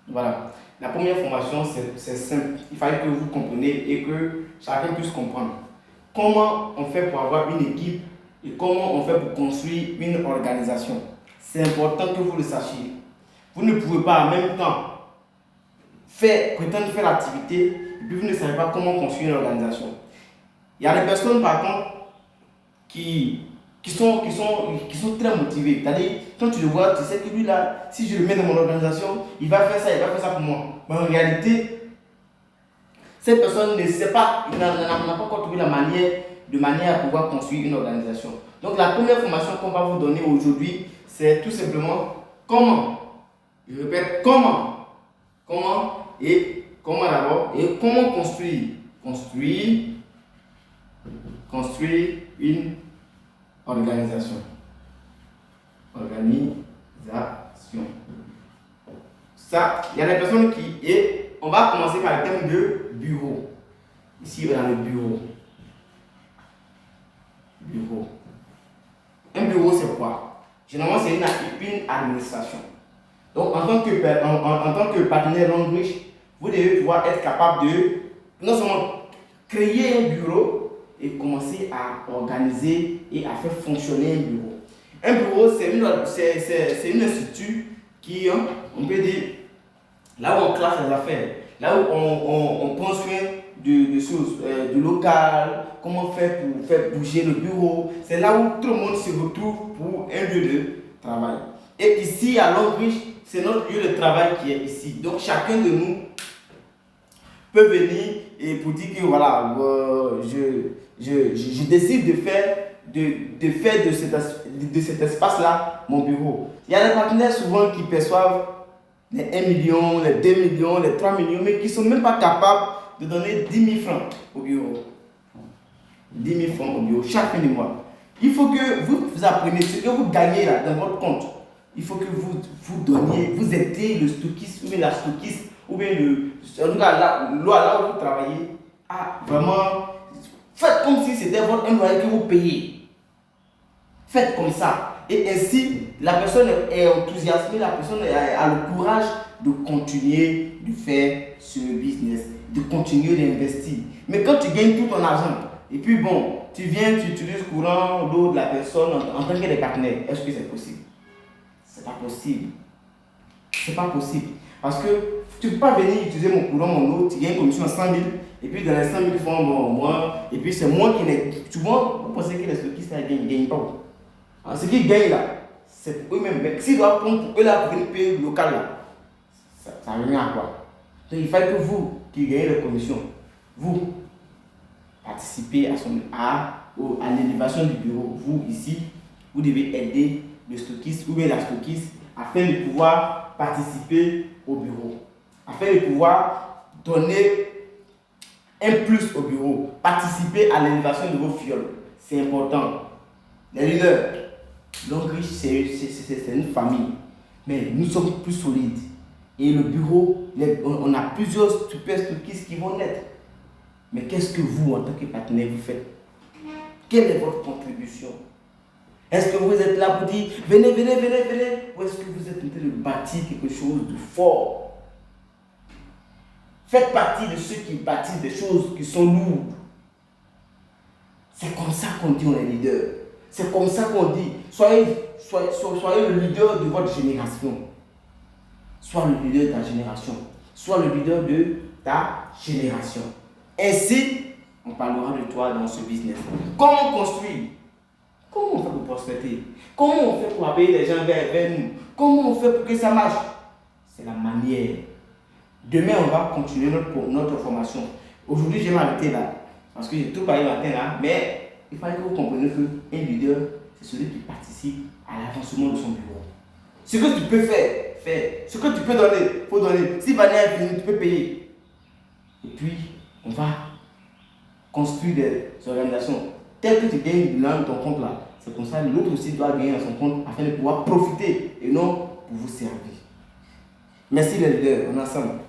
Voilà. La première formation, c'est simple. Il fallait que vous compreniez et que chacun puisse comprendre. Comment on fait pour avoir une équipe et comment on fait pour construire une organisation. C'est important que vous le sachiez. Vous ne pouvez pas en même temps prétendre faire l'activité et puis vous ne savez pas comment construire une organisation. Il y a des personnes par contre qui sont très motivées. C'est-à-dire, quand tu le vois, tu sais que lui là, si je le mets dans mon organisation, il va faire ça pour moi. Mais en réalité, cette personne ne sait pas, n'a pas encore trouvé de manière à pouvoir construire une organisation. Donc la première formation qu'on va vous donner aujourd'hui, c'est tout simplement comment. Je répète, comment. Comment d'abord et comment construire. Construire une organisation. Ça, il y a des personnes qui... Et on va commencer par le thème de bureau. Ici, on a le bureau. Un bureau, c'est quoi? Généralement, c'est une administration. Donc, en tant que partenaire Longbridge, vous devez pouvoir être capable de non seulement créer un bureau et commencer à organiser et à faire fonctionner un bureau. Un bureau, c'est une structure qui, on peut dire, là où on classe les affaires, là où on prend soin de choses, du local, comment faire pour faire bouger le bureau. C'est là où tout le monde se retrouve pour un lieu de travail. Et ici, à Longbridge, c'est notre lieu de travail qui est ici. Donc, chacun de nous peut venir et pour dire que voilà, je décide de faire de cet espace-là mon bureau. Il y a des partenaires souvent qui perçoivent les 1 million, les 2 millions, les 3 millions, mais qui ne sont même pas capables de donner 10 000 francs au bureau. 10 000 francs au bureau chaque fin du mois. Il faut que vous appreniez ce que vous gagnez là dans votre compte. Il faut que vous donniez, vous aidez le stockiste ou bien la stockiste ou bien en tout cas là où vous travaillez à vraiment faites comme si c'était un loyer que vous payez. Faites comme ça. Et ainsi, la personne est enthousiasmée, la personne a le courage de continuer de faire ce business, de continuer d'investir. Mais quand tu gagnes tout ton argent, et puis bon, tu viens, tu utilises courant, l'eau de la personne en tant que des partenaires, est-ce que c'est possible? C'est pas possible. C'est pas possible. Parce que tu ne peux pas venir utiliser mon courant, mon eau, tu gagnes une commission à 100 000, et puis dans les 100 000 francs, moi, et puis c'est moi qui n'ai. Souvent, vous pensez que les stockistes ne gagnent pas. Alors, ce qu'ils gagnent là, c'est pour eux-mêmes. Mais s'ils doivent prendre pour eux là pour venir payer le local là, ça revient à quoi? Donc il fallait que vous, qui gagnez les commissions, vous participez à l'élévation du bureau. Vous, ici, vous devez aider le stockiste ou bien la stockiste afin de pouvoir participer au bureau, afin de pouvoir donner un plus au bureau, participer à l'élévation de vos fioles. C'est important. Les leaders, Longbridge, c'est une famille, mais nous sommes plus solides. Et le bureau, on a plusieurs super stockistes qui vont naître. Mais qu'est-ce que vous, en tant que partenaire, vous faites? Quelle est votre contribution? Est-ce que vous êtes là pour dire venez, ou est-ce que vous êtes en train de bâtir quelque chose de fort? Faites partie de ceux qui bâtissent des choses qui sont lourdes. C'est comme ça qu'on dit on est leader. C'est comme ça qu'on dit soyez le leader de votre génération. Sois le leader de ta génération. Sois le leader de ta génération. Ainsi, on parlera de toi dans ce business. Comment construire? Comment on fait pour prospérer? Comment on fait pour appeler les gens vers nous? Comment on fait pour que ça marche? C'est la manière. Demain, on va continuer notre formation. Aujourd'hui, je vais m'arrêter là. Parce que j'ai tout parlé matin là. Mais il fallait que vous compreniez qu'un leader, c'est celui qui participe à l'avancement de son bureau. Ce que tu peux faire. Ce que tu peux donner, il faut donner. Si Vania est fini, tu peux payer. Et puis, on va construire des organisations telles que tu gagnes dans ton compte là. C'est comme ça que l'autre aussi doit gagner dans son compte afin de pouvoir profiter et non pour vous servir. Merci les leaders, on est ensemble.